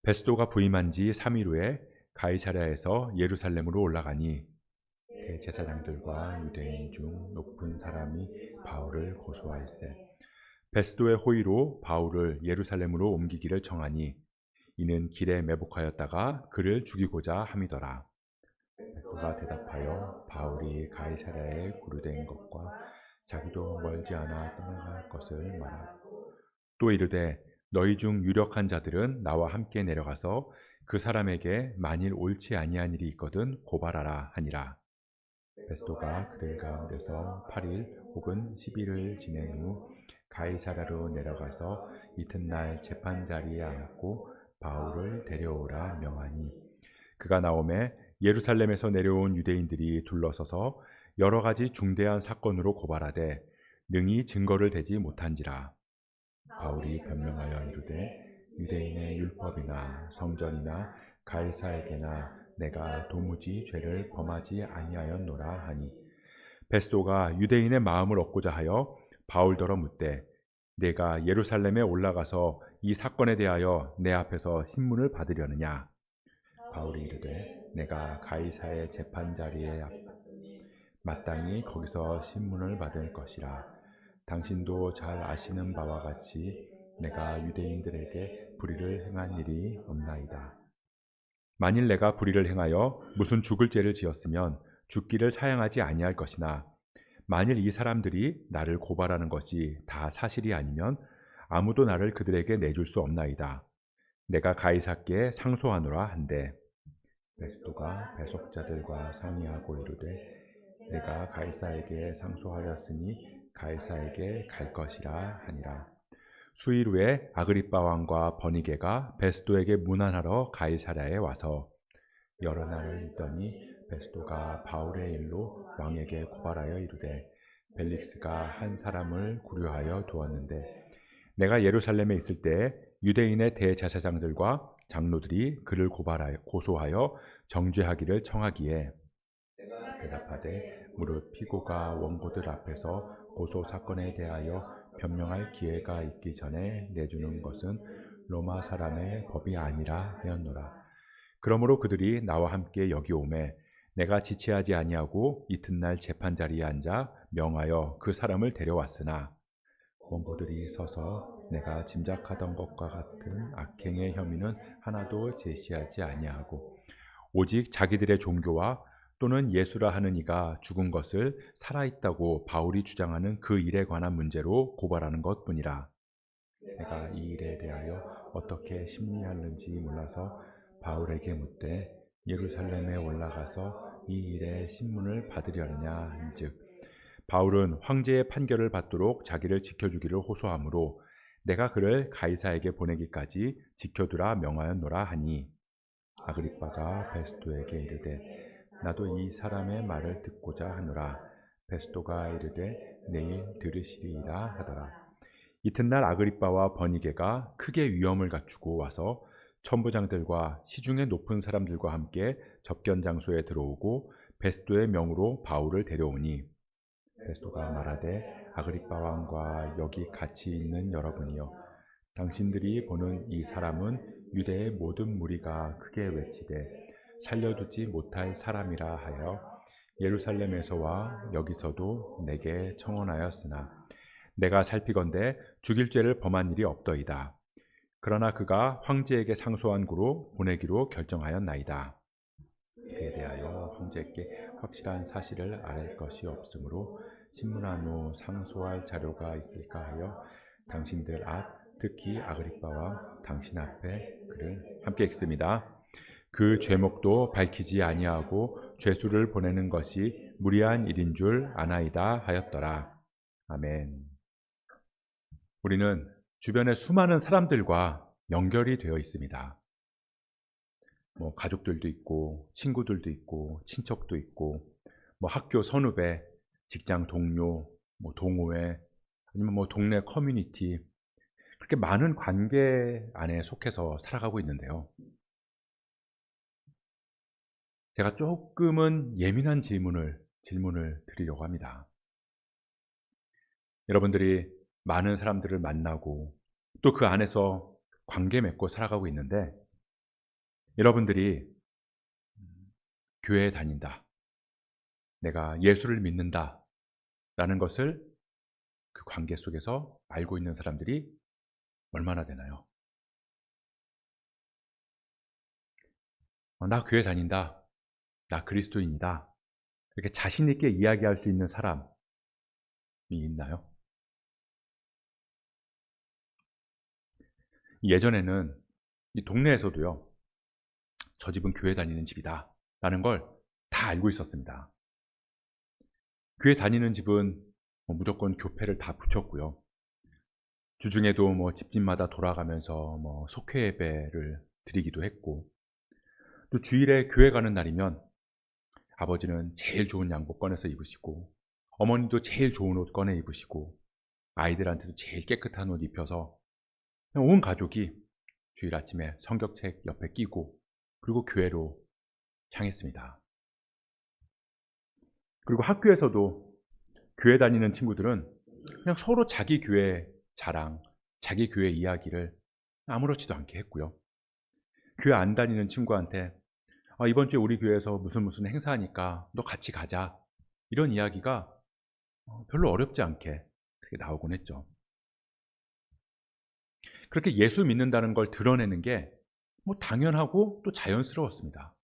베스도가 부임한 지 3일 후에 가이사랴에서 예루살렘으로 올라가니 대제사장들과 유대인 중 높은 사람이 바울을 고소하일세. 베스도의 호의로 바울을 예루살렘으로 옮기기를 청하니 이는 길에 매복하였다가 그를 죽이고자 함이더라. 베스도가 대답하여 바울이 가이사랴에 구류된 것과 자기도 멀지 않아 떠나갈 것을 말하고 또 이르되 너희 중 유력한 자들은 나와 함께 내려가서 그 사람에게 만일 옳지 아니한 일이 있거든 고발하라 하니라. 베스도가 그들 가운데서 8일 혹은 10일을 지낸 후 가이사랴로 내려가서 이튿날 재판 자리에 앉고 바울을 데려오라 명하니 그가 나오매 예루살렘에서 내려온 유대인들이 둘러서서 여러 가지 중대한 사건으로 고발하되 능히 증거를 대지 못한지라. 바울이 변명하여 이르되 유대인의 율법이나 성전이나 가이사에게나 내가 도무지 죄를 범하지 아니하였노라 하니 베스도가 유대인의 마음을 얻고자 하여 바울더러 묻되 내가 예루살렘에 올라가서 이 사건에 대하여 내 앞에서 신문을 받으려느냐. 바울이 이르되 내가 가이사의 재판 자리에 마땅히 거기서 신문을 받을 것이라. 당신도 잘 아시는 바와 같이 내가 유대인들에게 불의를 행한 일이 없나이다. 만일 내가 불의를 행하여 무슨 죽을 죄를 지었으면 죽기를 사양하지 아니할 것이나 만일 이 사람들이 나를 고발하는 것이 다 사실이 아니면 아무도 나를 그들에게 내줄 수 없나이다. 내가 가이사께 상소하노라 한대 베스도가 배속자들과 상의하고 이르되 내가 가이사에게 상소하였으니 가이사에게 갈 것이라 하니라. 수일 후에 아그리빠 왕과 버니게가 베스도에게 문안하러 가이사랴에 와서 여러 날을 있더니 베스도가 바울의 일로 왕에게 고발하여 이르되 벨릭스가 한 사람을 구류하여 두었는데 내가 예루살렘에 있을 때 유대인의 대제사장들과 장로들이 그를 고소하여 정죄하기를 청하기에 대답하되 무릇 피고가 원고들 앞에서 고소 사건에 대하여 변명할 기회가 있기 전에 내주는 것은 로마 사람의 법이 아니라 하였노라. 그러므로 그들이 나와 함께 여기 오매 내가 지체하지 아니하고 이튿날 재판 자리에 앉아 명하여 그 사람을 데려왔으나 원고들이 서서 내가 짐작하던 것과 같은 악행의 혐의는 하나도 제시하지 아니하고 오직 자기들의 종교와 또는 예수라 하는 이가 죽은 것을 살아있다고 바울이 주장하는 그 일에 관한 문제로 고발하는 것뿐이라. 내가 이 일에 대하여 어떻게 심리하는지 몰라서 바울에게 묻되 예루살렘에 올라가서 이 일의 신문을 받으려느냐 한즉 바울은 황제의 판결을 받도록 자기를 지켜주기를 호소하므로 내가 그를 가이사에게 보내기까지 지켜두라 명하였노라 하니 아그리빠가 베스도에게 이르되 나도 이 사람의 말을 듣고자 하노라. 베스도가 이르되 내일 들으시리이다 하더라. 이튿날 아그리빠와 버니게가 크게 위엄을 갖추고 와서 천부장들과 시중의 높은 사람들과 함께 접견 장소에 들어오고 베스도의 명으로 바울을 데려오니 베스도가 말하되 아그리빠 왕과 여기 같이 있는 여러분이여 당신들이 보는 이 사람은 유대의 모든 무리가 크게 외치되 살려두지 못할 사람이라 하여 예루살렘에서와 여기서도 내게 청원하였으나 내가 살피건대 죽일 죄를 범한 일이 없더이다. 그러나 그가 황제에게 상소한 구로 보내기로 결정하였나이다. 그에 대하여 황제께 확실한 사실을 아랠 것이 없으므로 신문한 후 상소할 자료가 있을까 하여 당신들 앞 특히 아그리빠 왕 당신 앞에 그를 함께 읽습니다. 그 죄목도 밝히지 아니하고 죄수를 보내는 것이 무리한 일인 줄 아나이다 하였더라. 아멘. 우리는 주변의 수많은 사람들과 연결이 되어 있습니다. 가족들도 있고 친구들도 있고 친척도 있고 학교 선후배, 직장 동료, 동호회 아니면 동네 커뮤니티 그렇게 많은 관계 안에 속해서 살아가고 있는데요. 제가 조금은 예민한 질문을 드리려고 합니다. 여러분들이 많은 사람들을 만나고 또 그 안에서 관계 맺고 살아가고 있는데 여러분들이 교회에 다닌다, 내가 예수를 믿는다 라는 것을 그 관계 속에서 알고 있는 사람들이 얼마나 되나요? 나 교회 다닌다, 나 그리스도인이다, 이렇게 자신 있게 이야기할 수 있는 사람이 있나요? 예전에는 이 동네에서도요, 저 집은 교회 다니는 집이다 라는 걸 다 알고 있었습니다. 교회 다니는 집은 무조건 교패를 다 붙였고요, 주중에도 집집마다 돌아가면서 속회 예배를 드리기도 했고, 또 주일에 교회 가는 날이면 아버지는 제일 좋은 양복 꺼내서 입으시고, 어머니도 제일 좋은 옷 꺼내 입으시고, 아이들한테도 제일 깨끗한 옷 입혀서 온 가족이 주일 아침에 성경책 옆에 끼고 그리고 교회로 향했습니다. 그리고 학교에서도 교회 다니는 친구들은 그냥 서로 자기 교회 자랑, 자기 교회 이야기를 아무렇지도 않게 했고요, 교회 안 다니는 친구한테 이번 주에 우리 교회에서 무슨 행사하니까 너 같이 가자, 이런 이야기가 별로 어렵지 않게 그렇게 나오곤 했죠. 그렇게 예수 믿는다는 걸 드러내는 게 당연하고 또 자연스러웠습니다.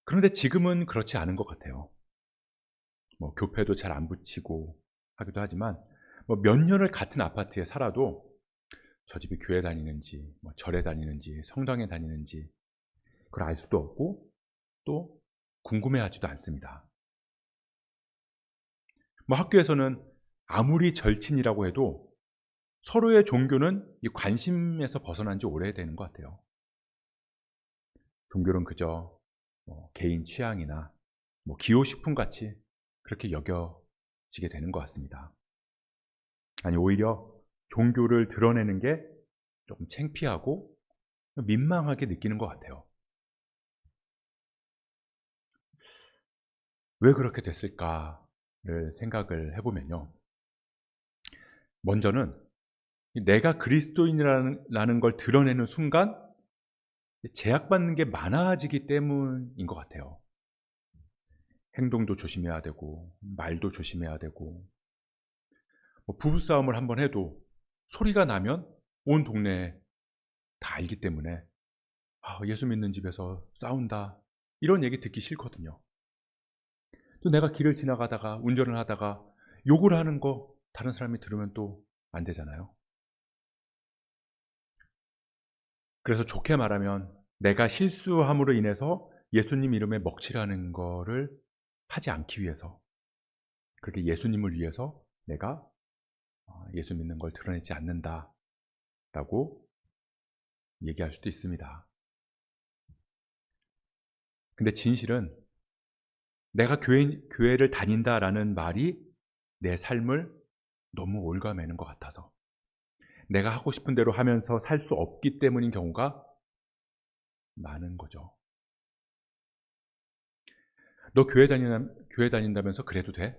그런데 지금은 그렇지 않은 것 같아요. 교패도 잘 안 붙이고 하기도 하지만 몇 년을 같은 아파트에 살아도 저 집이 교회 다니는지 절에 다니는지 성당에 다니는지 그걸 알 수도 없고 또 궁금해하지도 않습니다. 학교에서는 아무리 절친이라고 해도 서로의 종교는 이 관심에서 벗어난 지 오래되는 것 같아요. 종교는 그저 개인 취향이나 기호식품같이 그렇게 여겨지게 되는 것 같습니다. 아니, 오히려 종교를 드러내는 게 조금 창피하고 민망하게 느끼는 것 같아요. 왜 그렇게 됐을까를 생각을 해보면요, 먼저는 내가 그리스도인이라는 걸 드러내는 순간 제약받는 게 많아지기 때문인 것 같아요. 행동도 조심해야 되고 말도 조심해야 되고, 부부싸움을 한번 해도 소리가 나면 온 동네에 다 알기 때문에 예수 믿는 집에서 싸운다, 이런 얘기 듣기 싫거든요. 또 내가 길을 지나가다가 운전을 하다가 욕을 하는 거 다른 사람이 들으면 또 안 되잖아요. 그래서 좋게 말하면 내가 실수함으로 인해서 예수님 이름에 먹칠하는 거를 하지 않기 위해서, 그렇게 예수님을 위해서 내가 예수 믿는 걸 드러내지 않는다라고 얘기할 수도 있습니다. 근데 진실은 내가 교회를 다닌다라는 말이 내 삶을 너무 올가매는 것 같아서, 내가 하고 싶은 대로 하면서 살 수 없기 때문인 경우가 많은 거죠. 너 교회 다닌다면서 그래도 돼?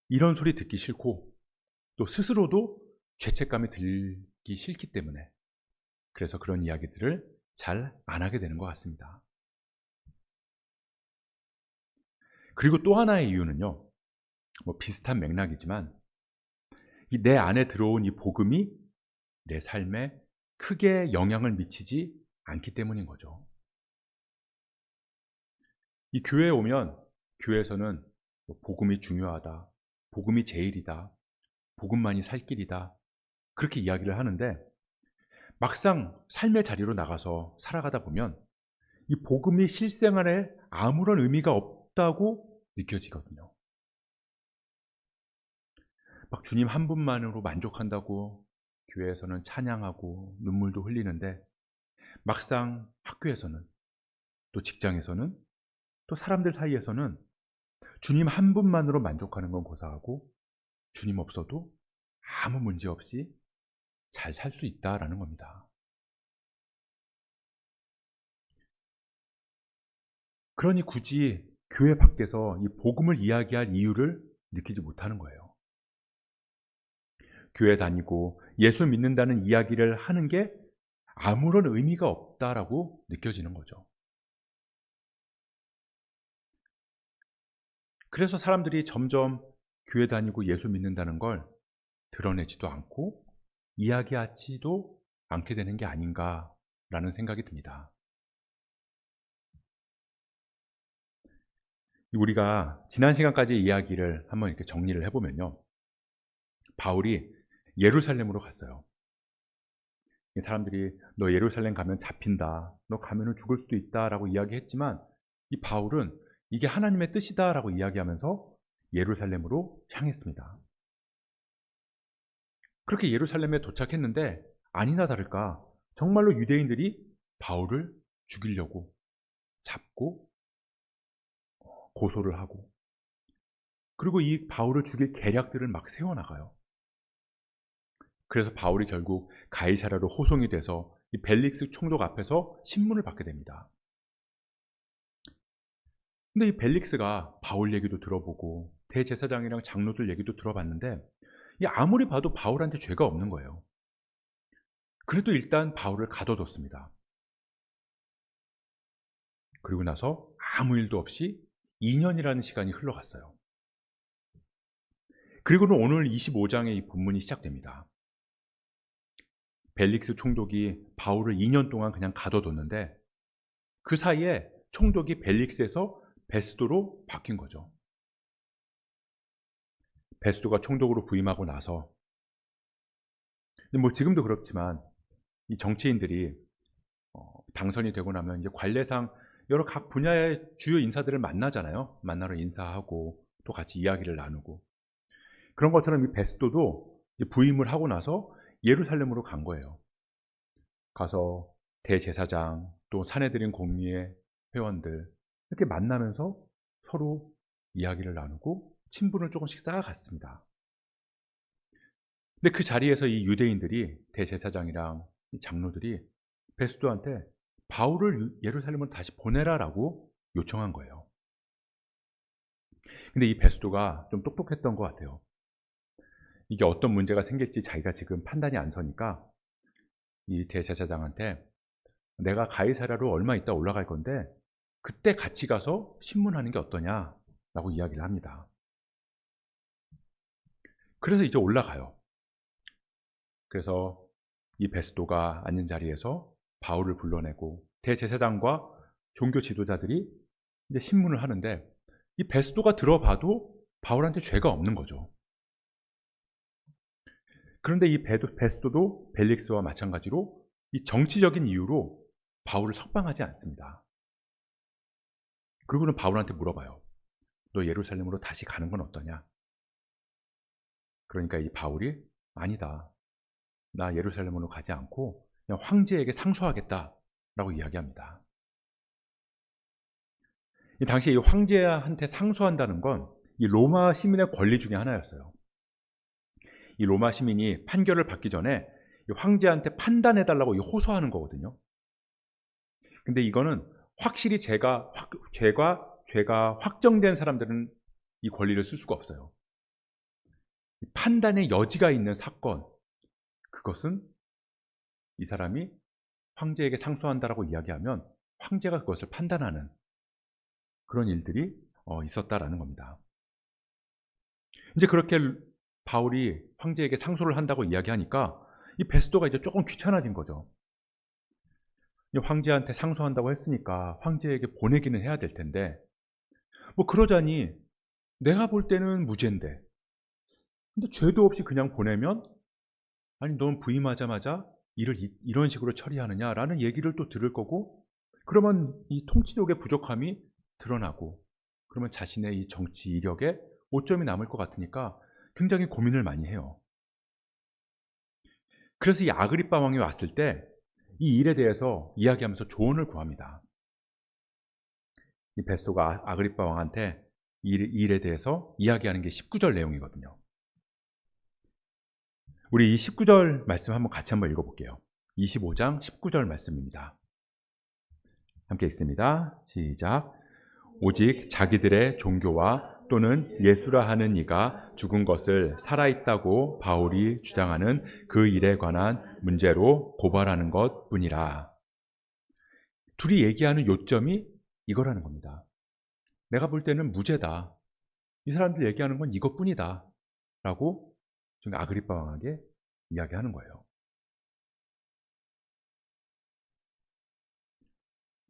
이런 소리 듣기 싫고, 또 스스로도 죄책감이 들기 싫기 때문에 그래서 그런 이야기들을 잘 안 하게 되는 것 같습니다. 그리고 또 하나의 이유는요, 비슷한 맥락이지만 내 안에 들어온 이 복음이 내 삶에 크게 영향을 미치지 않기 때문인 거죠. 이 교회에 오면 교회에서는 복음이 중요하다, 복음이 제일이다, 복음만이 살 길이다, 그렇게 이야기를 하는데 막상 삶의 자리로 나가서 살아가다 보면 이 복음이 실생활에 아무런 의미가 없다고 느껴지거든요. 주님 한 분만으로 만족한다고 교회에서는 찬양하고 눈물도 흘리는데 막상 학교에서는, 또 직장에서는, 또 사람들 사이에서는 주님 한 분만으로 만족하는 건 고사하고 주님 없어도 아무 문제 없이 잘 살 수 있다라는 겁니다. 그러니 굳이 교회 밖에서 이 복음을 이야기할 이유를 느끼지 못하는 거예요. 교회 다니고 예수 믿는다는 이야기를 하는 게 아무런 의미가 없다라고 느껴지는 거죠. 그래서 사람들이 점점 교회 다니고 예수 믿는다는 걸 드러내지도 않고 이야기하지도 않게 되는 게 아닌가라는 생각이 듭니다. 우리가 지난 시간까지 이야기를 한번 이렇게 정리를 해보면요, 바울이 예루살렘으로 갔어요. 사람들이 너 예루살렘 가면 잡힌다, 너 가면은 죽을 수도 있다라고 이야기했지만, 이 바울은 이게 하나님의 뜻이다라고 이야기하면서 예루살렘으로 향했습니다. 그렇게 예루살렘에 도착했는데 아니나 다를까 정말로 유대인들이 바울을 죽이려고 잡고 고소를 하고, 그리고 이 바울을 죽일 계략들을 막 세워나가요. 그래서 바울이 결국 가이사랴로 호송이 돼서 이 벨릭스 총독 앞에서 신문을 받게 됩니다. 근데 이 벨릭스가 바울 얘기도 들어보고 대제사장이랑 장로들 얘기도 들어봤는데, 이 아무리 봐도 바울한테 죄가 없는 거예요. 그래도 일단 바울을 가둬뒀습니다. 그리고 나서 아무 일도 없이 2년이라는 시간이 흘러갔어요. 그리고는 오늘 25장의 이 본문이 시작됩니다. 벨릭스 총독이 바울을 2년 동안 그냥 가둬뒀는데, 그 사이에 총독이 벨릭스에서 베스도로 바뀐 거죠. 베스도가 총독으로 부임하고 나서, 뭐 지금도 그렇지만 이 정치인들이 당선이 되고 나면 이제 관례상 여러 각 분야의 주요 인사들을 만나잖아요. 만나러 인사하고 또 같이 이야기를 나누고, 그런 것처럼 이 베스도도 부임을 하고 나서 예루살렘으로 간 거예요. 가서 대제사장 또 사내들인 공의회 회원들 이렇게 만나면서 서로 이야기를 나누고 친분을 조금씩 쌓아갔습니다. 근데 그 자리에서 이 유대인들이, 대제사장이랑 이 장로들이 베스도한테 바울을 예루살렘으로 다시 보내라라고 요청한 거예요. 근데 이 베스도가 좀 똑똑했던 것 같아요. 이게 어떤 문제가 생길지 자기가 지금 판단이 안 서니까 이 대제사장한테 내가 가이사랴로 얼마 있다 올라갈 건데 그때 같이 가서 신문하는 게 어떠냐라고 이야기를 합니다. 그래서 이제 올라가요. 그래서 이 베스도가 앉은 자리에서 바울을 불러내고 대제사장과 종교 지도자들이 이제 신문을 하는데, 이 베스도가 들어봐도 바울한테 죄가 없는 거죠. 그런데 이 베스도도 벨릭스와 마찬가지로 이 정치적인 이유로 바울을 석방하지 않습니다. 그리고는 바울한테 물어봐요. 너 예루살렘으로 다시 가는 건 어떠냐? 그러니까 이 바울이 아니다, 나 예루살렘으로 가지 않고 그냥 황제에게 상소하겠다라고 이야기합니다. 이 당시에 이 황제한테 상소한다는 건 이 로마 시민의 권리 중에 하나였어요. 이 로마 시민이 판결을 받기 전에 이 황제한테 판단해달라고 호소하는 거거든요. 근데 이거는 확실히 죄가 확정된 사람들은 이 권리를 쓸 수가 없어요. 판단의 여지가 있는 사건, 그것은 이 사람이 황제에게 상소한다라고 이야기하면 황제가 그것을 판단하는 그런 일들이 있었다라는 겁니다. 이제 그렇게 바울이 황제에게 상소를 한다고 이야기하니까 이 베스도가 이제 조금 귀찮아진 거죠. 황제한테 상소한다고 했으니까 황제에게 보내기는 해야 될 텐데, 뭐 그러자니 내가 볼 때는 무죄인데, 근데 죄도 없이 그냥 보내면, 아니 넌 부임하자마자 일을 이런 식으로 처리하느냐라는 얘기를 또 들을 거고, 그러면 이 통치력의 부족함이 드러나고, 그러면 자신의 이 정치 이력에 오점이 남을 것 같으니까 굉장히 고민을 많이 해요. 그래서 이 아그리빠 왕이 왔을 때 이 일에 대해서 이야기하면서 조언을 구합니다. 이 베스도가 아그리빠 왕한테 이 일에 대해서 이야기하는 게 19절 내용이거든요. 우리 이 19절 말씀 같이 한번 읽어볼게요. 25장 19절 말씀입니다. 함께 읽습니다. 시작. 오직 자기들의 종교와 또는 예수라 하는 이가 죽은 것을 살아있다고 바울이 주장하는 그 일에 관한 문제로 고발하는 것뿐이라. 둘이 얘기하는 요점이 이거라는 겁니다. 내가 볼 때는 무죄다. 이 사람들 얘기하는 건 이것뿐이다. 라고 지금 아그리빠 왕에게 이야기하는 거예요.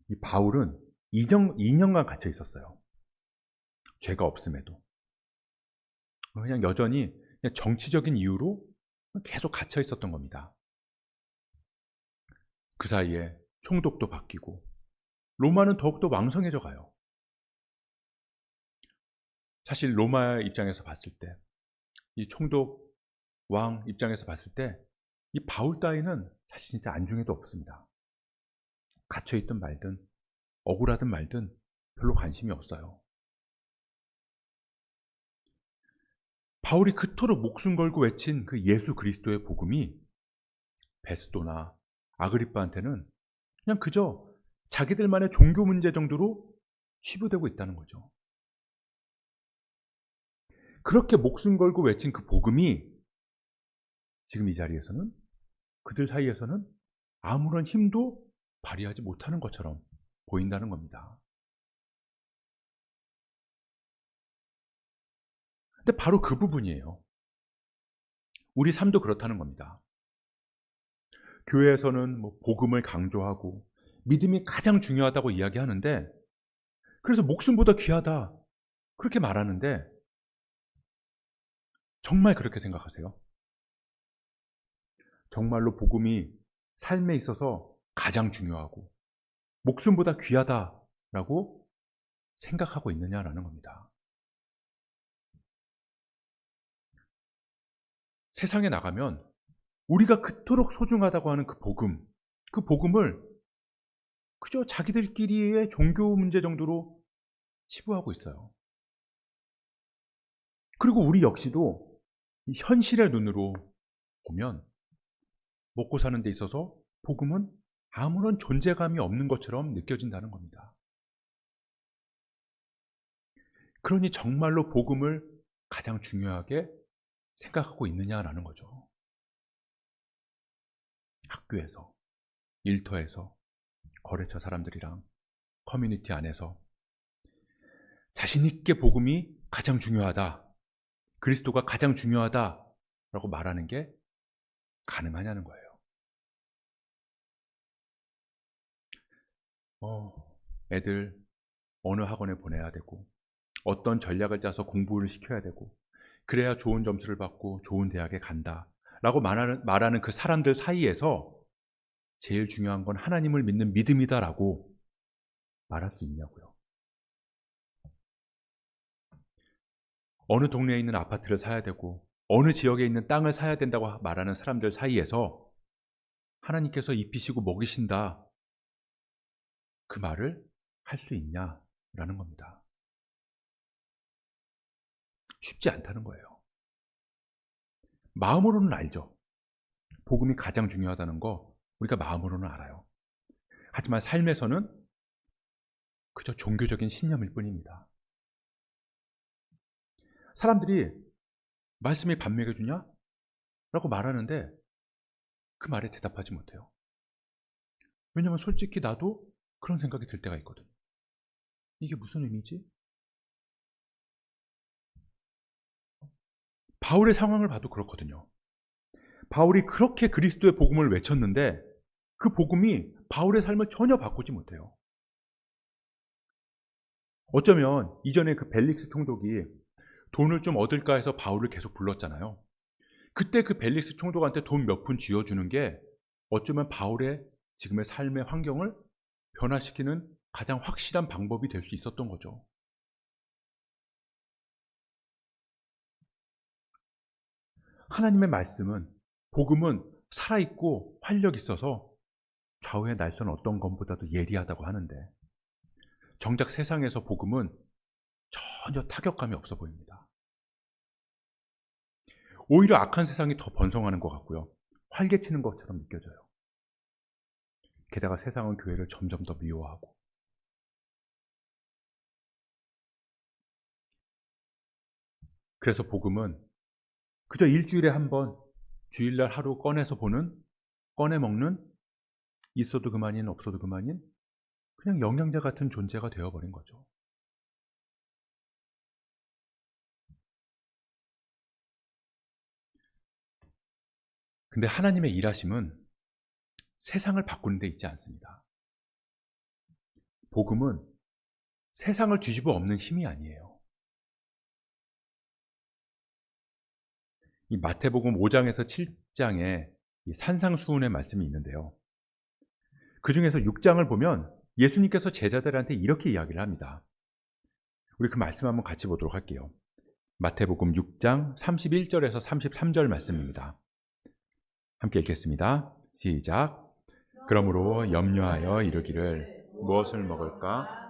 이 바울은 2년간 갇혀 있었어요. 죄가 없음에도. 그냥 여전히 그냥 정치적인 이유로 계속 갇혀 있었던 겁니다. 그 사이에 총독도 바뀌고 로마는 더욱더 왕성해져 가요. 사실 로마 입장에서 봤을 때, 이 총독 왕 입장에서 봤을 때 이 바울 따위는 사실 진짜 안중에도 없습니다. 갇혀있든 말든 억울하든 말든 별로 관심이 없어요. 바울이 그토록 목숨 걸고 외친 그 예수 그리스도의 복음이 베스도나 아그리빠한테는 그냥 그저 자기들만의 종교 문제 정도로 치부되고 있다는 거죠. 그렇게 목숨 걸고 외친 그 복음이 지금 이 자리에서는, 그들 사이에서는 아무런 힘도 발휘하지 못하는 것처럼 보인다는 겁니다. 근데 바로 그 부분이에요. 우리 삶도 그렇다는 겁니다. 교회에서는 복음을 강조하고 믿음이 가장 중요하다고 이야기하는데, 그래서 목숨보다 귀하다 그렇게 말하는데, 정말 그렇게 생각하세요? 정말로 복음이 삶에 있어서 가장 중요하고 목숨보다 귀하다라고 생각하고 있느냐라는 겁니다. 세상에 나가면 우리가 그토록 소중하다고 하는 그 복음을 그저 자기들끼리의 종교 문제 정도로 치부하고 있어요. 그리고 우리 역시도 이 현실의 눈으로 보면 먹고 사는 데 있어서 복음은 아무런 존재감이 없는 것처럼 느껴진다는 겁니다. 그러니 정말로 복음을 가장 중요하게 생각하고 있느냐라는 거죠. 학교에서, 일터에서, 거래처 사람들이랑, 커뮤니티 안에서 자신 있게 복음이 가장 중요하다, 그리스도가 가장 중요하다라고 말하는 게 가능하냐는 거예요. 애들 어느 학원에 보내야 되고 어떤 전략을 짜서 공부를 시켜야 되고 그래야 좋은 점수를 받고 좋은 대학에 간다 라고 말하는 그 사람들 사이에서 제일 중요한 건 하나님을 믿는 믿음이다라고 말할 수 있냐고요. 어느 동네에 있는 아파트를 사야 되고 어느 지역에 있는 땅을 사야 된다고 말하는 사람들 사이에서 하나님께서 입히시고 먹이신다, 그 말을 할 수 있냐라는 겁니다. 쉽지 않다는 거예요. 마음으로는 알죠. 복음이 가장 중요하다는 거 우리가 마음으로는 알아요. 하지만 삶에서는 그저 종교적인 신념일 뿐입니다. 사람들이 말씀이 밥 먹여주냐? 라고 말하는데 그 말에 대답하지 못해요. 왜냐하면 솔직히 나도 그런 생각이 들 때가 있거든요. 이게 무슨 의미지? 바울의 상황을 봐도 그렇거든요. 바울이 그렇게 그리스도의 복음을 외쳤는데 그 복음이 바울의 삶을 전혀 바꾸지 못해요. 어쩌면 이전에 그 벨릭스 총독이 돈을 좀 얻을까 해서 바울을 계속 불렀잖아요. 그때 그 벨릭스 총독한테 돈 몇 푼 쥐어주는 게 어쩌면 바울의 지금의 삶의 환경을 변화시키는 가장 확실한 방법이 될 수 있었던 거죠. 하나님의 말씀은, 복음은 살아있고 활력 있어서 좌우의 날선 어떤 것보다도 예리하다고 하는데 정작 세상에서 복음은 전혀 타격감이 없어 보입니다. 오히려 악한 세상이 더 번성하는 것 같고요. 활개치는 것처럼 느껴져요. 게다가 세상은 교회를 점점 더 미워하고 그래서 복음은 그저 일주일에 한 번, 주일날 하루 꺼내서 보는, 꺼내 먹는, 있어도 그만인 없어도 그만인 그냥 영양제 같은 존재가 되어버린 거죠. 근데 하나님의 일하심은 세상을 바꾸는 데 있지 않습니다. 복음은 세상을 뒤집어 엎는 힘이 아니에요. 이 마태복음 5장에서 7장에 이 산상수훈의 말씀이 있는데요. 그 중에서 6장을 보면 예수님께서 제자들한테 이렇게 이야기를 합니다. 우리 그 말씀 한번 같이 보도록 할게요. 마태복음 6장 31절에서 33절 말씀입니다. 함께 읽겠습니다. 시작. 그러므로 염려하여 이르기를 무엇을 먹을까?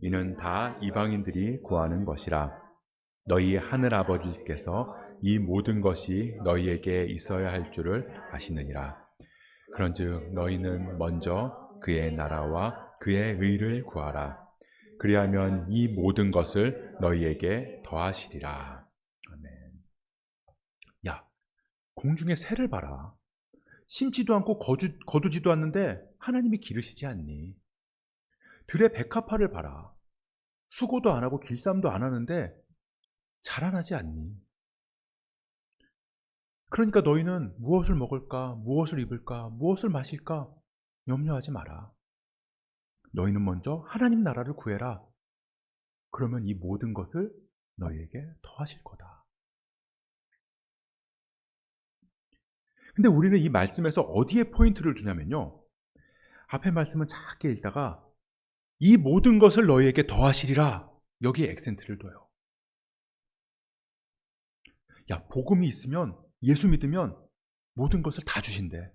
이는 다 이방인들이 구하는 것이라. 너희 하늘 아버지께서 이 모든 것이 너희에게 있어야 할 줄을 아시느니라. 그런즉 너희는 먼저 그의 나라와 그의 의를 구하라. 그리하면 이 모든 것을 너희에게 더하시리라. 아멘. 야, 공중의 새를 봐라. 심지도 않고 거두지도 않는데 하나님이 기르시지 않니? 들의 백합화를 봐라. 수고도 안 하고 길쌈도 안 하는데 자라나지 않니? 그러니까 너희는 무엇을 먹을까, 무엇을 입을까, 무엇을 마실까 염려하지 마라. 너희는 먼저 하나님 나라를 구해라. 그러면 이 모든 것을 너희에게 더하실 거다. 근데 우리는 이 말씀에서 어디에 포인트를 두냐면요. 앞에 말씀은 작게 읽다가 이 모든 것을 너희에게 더하시리라. 여기에 액센트를 둬요. 야, 복음이 있으면, 예수 믿으면 모든 것을 다 주신대.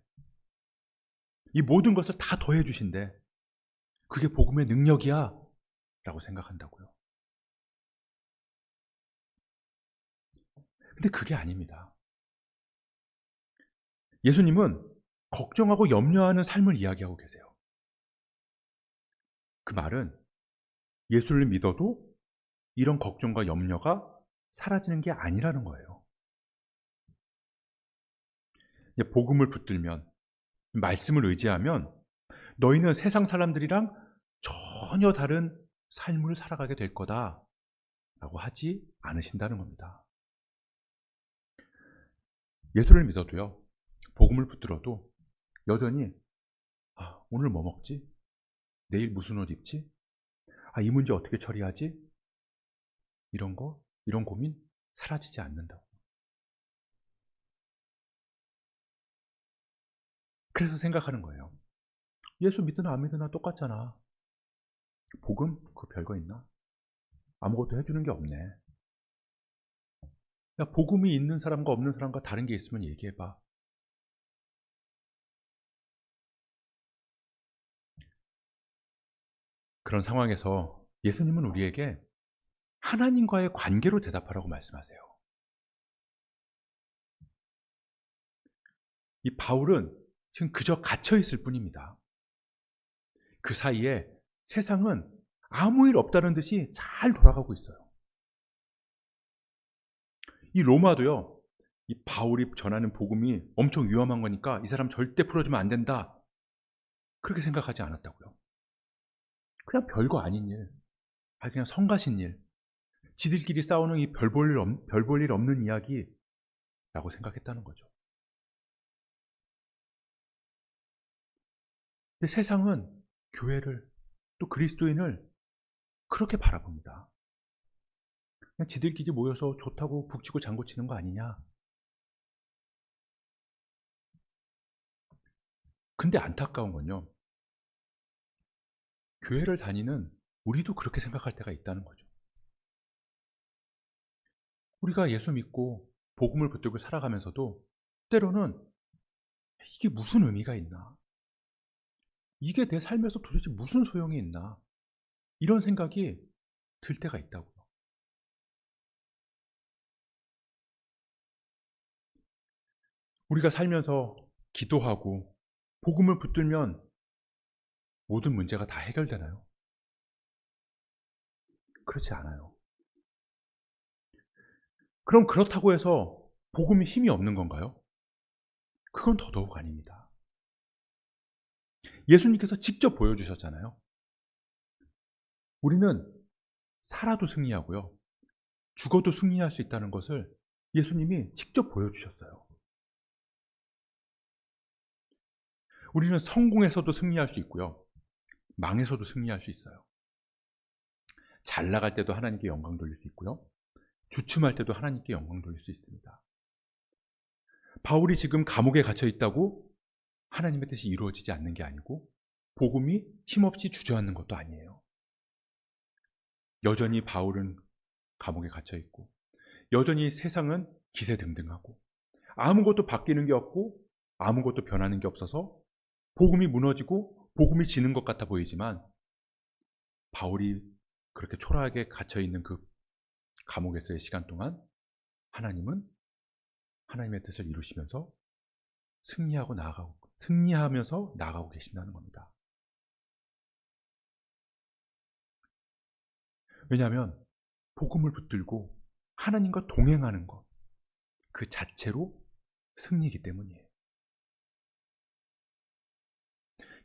이 모든 것을 다 더해 주신대. 그게 복음의 능력이야 라고 생각한다고요. 근데 그게 아닙니다. 예수님은 걱정하고 염려하는 삶을 이야기하고 계세요. 그 말은 예수를 믿어도 이런 걱정과 염려가 사라지는 게 아니라는 거예요. 복음을 붙들면, 말씀을 의지하면 너희는 세상 사람들이랑 전혀 다른 삶을 살아가게 될 거다 라고 하지 않으신다는 겁니다. 예수를 믿어도요, 복음을 붙들어도 여전히 오늘 뭐 먹지? 내일 무슨 옷 입지? 이 문제 어떻게 처리하지? 이런 고민 사라지지 않는다고. 그래서 생각하는 거예요. 예수 믿으나 안 믿으나 똑같잖아. 복음? 그 별거 있나? 아무것도 해주는 게 없네. 야, 복음이 있는 사람과 없는 사람과 다른 게 있으면 얘기해봐. 그런 상황에서 예수님은 우리에게 하나님과의 관계로 대답하라고 말씀하세요. 이 바울은 지금 그저 갇혀 있을 뿐입니다. 그 사이에 세상은 아무 일 없다는 듯이 잘 돌아가고 있어요. 이 로마도요, 이 바울이 전하는 복음이 엄청 위험한 거니까 이 사람 절대 풀어주면 안 된다. 그렇게 생각하지 않았다고요. 그냥 별거 아닌 일, 그냥 성가신 일, 지들끼리 싸우는 이 별 볼 일 없는 이야기라고 생각했다는 거죠. 근데 세상은 교회를, 또 그리스도인을 그렇게 바라봅니다. 그냥 지들끼리 모여서 좋다고 북치고 장구치는 거 아니냐. 근데 안타까운 건요, 교회를 다니는 우리도 그렇게 생각할 때가 있다는 거죠. 우리가 예수 믿고 복음을 붙들고 살아가면서도 때로는 이게 무슨 의미가 있나? 이게 내 삶에서 도대체 무슨 소용이 있나? 이런 생각이 들 때가 있다고요. 우리가 살면서 기도하고 복음을 붙들면 모든 문제가 다 해결되나요? 그렇지 않아요. 그럼 그렇다고 해서 복음이 힘이 없는 건가요? 그건 더더욱 아닙니다. 예수님께서 직접 보여주셨잖아요. 우리는 살아도 승리하고요, 죽어도 승리할 수 있다는 것을 예수님이 직접 보여주셨어요. 우리는 성공해서도 승리할 수 있고요, 망해서도 승리할 수 있어요. 잘 나갈 때도 하나님께 영광 돌릴 수 있고요, 주춤할 때도 하나님께 영광 돌릴 수 있습니다. 바울이 지금 감옥에 갇혀 있다고 하나님의 뜻이 이루어지지 않는 게 아니고 복음이 힘없이 주저앉는 것도 아니에요. 여전히 바울은 감옥에 갇혀 있고 여전히 세상은 기세등등하고 아무것도 바뀌는 게 없고 아무것도 변하는 게 없어서 복음이 무너지고 복음이 지는 것 같아 보이지만, 바울이 그렇게 초라하게 갇혀 있는 그 감옥에서의 시간 동안 하나님은 하나님의 뜻을 이루시면서 승리하면서 나아가고 계신다는 겁니다. 왜냐하면 복음을 붙들고 하나님과 동행하는 것 그 자체로 승리이기 때문이에요.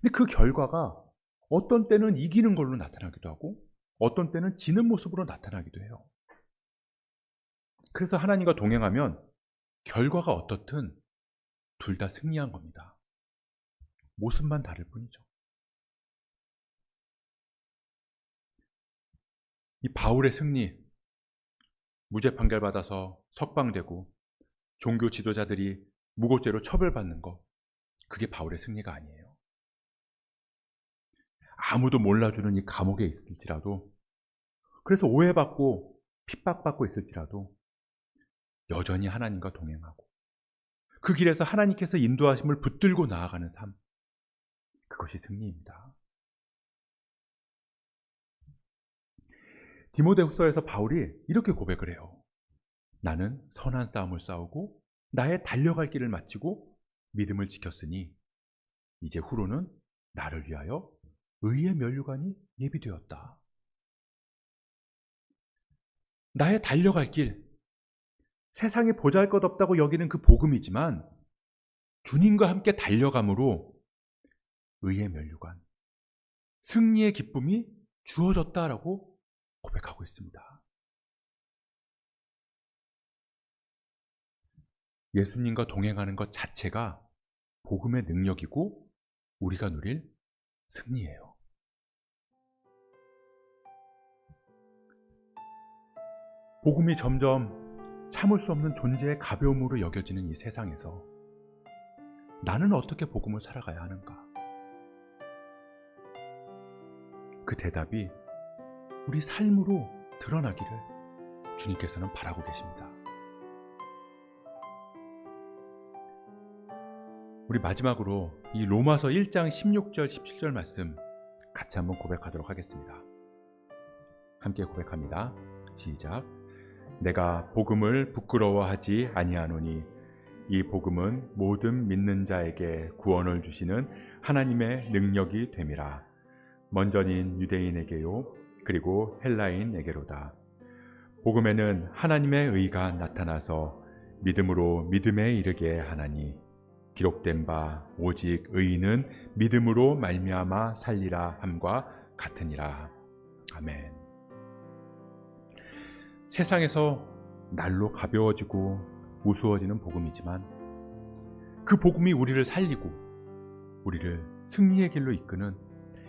근데 그 결과가 어떤 때는 이기는 걸로 나타나기도 하고 어떤 때는 지는 모습으로 나타나기도 해요. 그래서 하나님과 동행하면 결과가 어떻든 둘 다 승리한 겁니다. 모습만 다를 뿐이죠. 이 바울의 승리, 무죄 판결받아서 석방되고 종교 지도자들이 무고죄로 처벌받는 거, 그게 바울의 승리가 아니에요. 아무도 몰라주는 이 감옥에 있을지라도, 그래서 오해받고 핍박받고 있을지라도 여전히 하나님과 동행하고 그 길에서 하나님께서 인도하심을 붙들고 나아가는 삶, 그것이 승리입니다. 디모데후서에서 바울이 이렇게 고백을 해요. 나는 선한 싸움을 싸우고 나의 달려갈 길을 마치고 믿음을 지켰으니 이제 후로는 나를 위하여 의의 면류관이 예비되었다. 나의 달려갈 길, 세상에 보잘것없다고 여기는 그 복음이지만 주님과 함께 달려감으로 의의 면류관, 승리의 기쁨이 주어졌다라고 고백하고 있습니다. 예수님과 동행하는 것 자체가 복음의 능력이고 우리가 누릴 승리예요. 복음이 점점 참을 수 없는 존재의 가벼움으로 여겨지는 이 세상에서 나는 어떻게 복음을 살아가야 하는가? 그 대답이 우리 삶으로 드러나기를 주님께서는 바라고 계십니다. 우리 마지막으로 이 로마서 1장 16절 17절 말씀 같이 한번 고백하도록 하겠습니다. 함께 고백합니다. 시작. 내가 복음을 부끄러워하지 아니하노니 이 복음은 모든 믿는 자에게 구원을 주시는 하나님의 능력이 됨이라. 먼저는 유대인에게요 그리고 헬라인에게로다. 복음에는 하나님의 의가 나타나서 믿음으로 믿음에 이르게 하나니 기록된 바 오직 의인은 믿음으로 말미암아 살리라 함과 같으니라. 아멘. 세상에서 날로 가벼워지고 우스워지는 복음이지만 그 복음이 우리를 살리고 우리를 승리의 길로 이끄는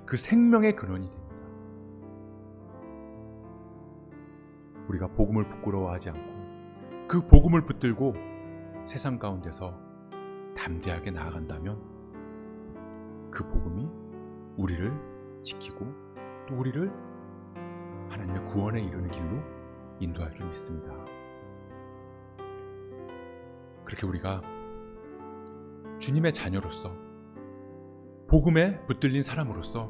그 생명의 근원이 됩니다. 우리가 복음을 부끄러워하지 않고 그 복음을 붙들고 세상 가운데서 담대하게 나아간다면 그 복음이 우리를 지키고 또 우리를 하나님의 구원에 이르는 길로 인도할 줄 믿습니다. 그렇게 우리가 주님의 자녀로서 복음에 붙들린 사람으로서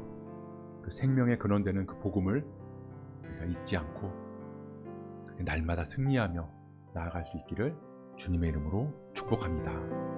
그 생명의 근원되는 그 복음을 우리가 잊지 않고 날마다 승리하며 나아갈 수 있기를 주님의 이름으로 축복합니다.